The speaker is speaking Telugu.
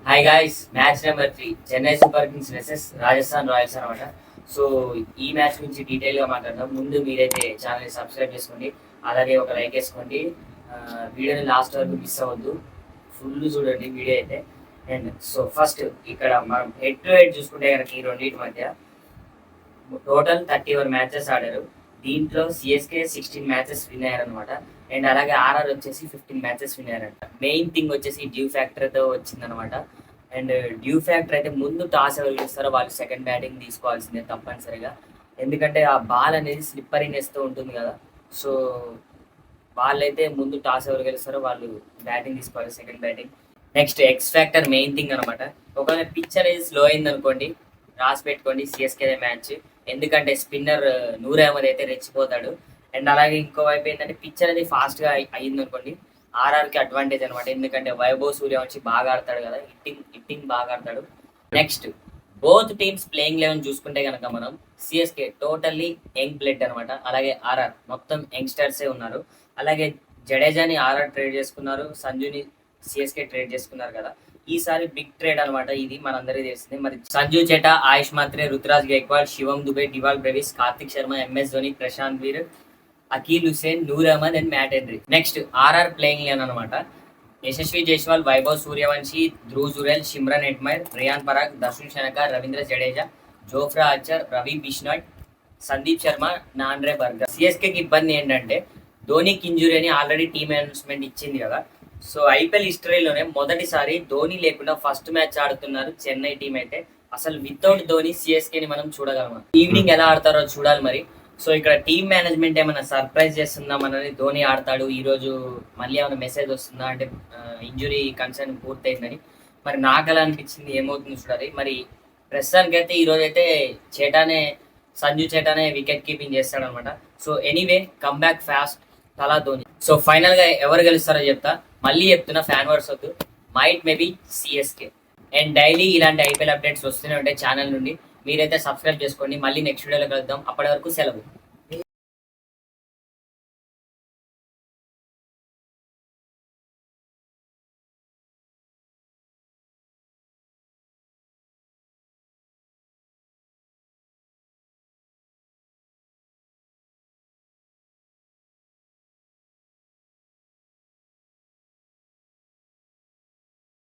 Hi guys, match number 3 Chennai super Kings versus Rajasthan Royals అనమాట. సో ఈ మ్యాచ్ గురించి డీటెయిల్గా మాట్లాడదాం. ముందు మీరైతే ఛానల్ని సబ్స్క్రైబ్ చేసుకోండి, అలాగే ఒక లైక్ వేసుకోండి. వీడియోని లాస్ట్ వరకు మిస్ అవ్వద్దు, ఫుల్ చూడండి వీడియో అయితే. అండ్ సో ఫస్ట్ ఇక్కడ మనం హెడ్ టు హెడ్ చూసుకుంటే కనుక ఈ రెండింటి మధ్య టోటల్ 31 మ్యాచెస్ ఆడారు. దీంట్లో సిఎస్కే 16 మ్యాచెస్ విన్ అయ్యారనమాట. అండ్ అలాగే ఆర్ఆర్ వచ్చేసి 15 మ్యాచెస్ విన్ అయ్యారంట. మెయిన్ థింగ్ వచ్చేసి డ్యూ ఫ్యాక్టర్తో వచ్చిందనమాట. అండ్ డ్యూ ఫ్యాక్టర్ అయితే ముందు టాస్ ఎవరు గెలుస్తారో వాళ్ళు సెకండ్ బ్యాటింగ్ తీసుకోవాల్సిందే తప్పనిసరిగా. ఎందుకంటే ఆ బాల్ అనేది స్లిప్పరింగ్ వేస్తూ ఉంటుంది కదా. సో వాళ్ళైతే ముందు టాస్ ఎవరు గెలుస్తారో వాళ్ళు బ్యాటింగ్ తీసుకోవాలి, second batting. Next X factor main thing అనమాట. ఒకవేళ పిచ్ అనేది స్లో అయింది అనుకోండి, రాసి పెట్టుకోండి సిఎస్కే మ్యాచ్. ఎందుకంటే స్పిన్నర్ నూర్ అహ్మద్ అయితే రెచ్చిపోతాడు. అండ్ అలాగే ఇంకోవైపు ఏంటంటే పిచ్ అనేది ఫాస్ట్గా అయ్యింది అనుకోండి, ఆర్ఆర్కి అడ్వాంటేజ్ అనమాట. ఎందుకంటే వైభవ్ సూర్యవంశీ బాగా ఆడతాడు కదా, హిట్టింగ్ బాగా ఆడతాడు. నెక్స్ట్ బోత్ టీమ్స్ ప్లేయింగ్ 11 చూసుకుంటే కనుక మనం సిఎస్కే టోటల్లీ యంగ్ బ్లడ్ అనమాట. అలాగే ఆర్ఆర్ మొత్తం యంగ్స్టర్సే ఉన్నారు. అలాగే జడేజాని ఆర్ఆర్ ట్రేడ్ చేసుకున్నారు, సంజుని సిఎస్కే ట్రేడ్ చేసుకున్నారు కదా. ఈసారి బిగ్ ట్రేడ్ అనమాట ఇది, మనందరికీ తెలిసింది. మరి Sanju chetta, Ayush Mhatre, Ruturaj Gaikwad, Shivam Dube, Dewald Brevis, Kartik Sharma, MS Dhoni, Prashant Veer, Akeal Hosein, Noor Ahmad and Matt Henry. Next RR playing eleven అనమాట. Yashasvi Jaiswal, Vaibhav Suryavanshi, Dhruv Jurel, Shimron Hetmyer, Riyan Parag, Dasun Shanaka, Ravindra Jadeja, Jofra Archer, Ravi Bishnoi, Sandeep Sharma, Nandre Burger. సిఎస్కేకి ఇబ్బంది ఏంటంటే ధోనికి ఇంజురీ అని ఆల్రెడీ టీమ్ అనౌన్స్మెంట్ ఇచ్చింది కదా. సో ఐపీఎల్ హిస్టరీలోనే మొదటిసారి ధోని లేకుండా ఫస్ట్ మ్యాచ్ ఆడుతున్నారు చెన్నై టీం అయితే. అసలు వితౌట్ ధోని సిఎస్కేని మనం చూడగలమా? ఈవినింగ్ ఎలా ఆడతారో చూడాలి మరి. సో ఇక్కడ టీమ్ మేనేజ్మెంట్ ఏమైనా సర్ప్రైజ్ చేస్తుందా మనని, ధోని ఆడతాడు ఈరోజు మళ్ళీ ఏమైనా మెసేజ్ వస్తుందా అంటే ఇంజురీ కన్సర్న్ పూర్తయిందని. మరి నాకు ఎలా అనిపించింది, ఏమవుతుంది చూడాలి. మరి ప్రస్తుతానికైతే ఈరోజు అయితే సంజు చేటానే వికెట్ కీపింగ్ చేస్తాడనమాట. So anyway come back fast Thala Dhoni. So final గా ఎవరు గెలుస్తారో చెప్తా, మళ్ళీ చెప్తున్నా, ఫ్యాన్ వర్స్ వద్దు. Might maybe CSK. And daily ఇలాంటి ఐపీఎల్ అప్డేట్స్ వస్తూనే ఉంటాయి ఛానల్ నుండి. మీరైతే సబ్స్క్రైబ్ చేసుకోండి. మళ్ళీ నెక్స్ట్ వీడియోలో కలుద్దాం. అప్పటి వరకు సెలవు.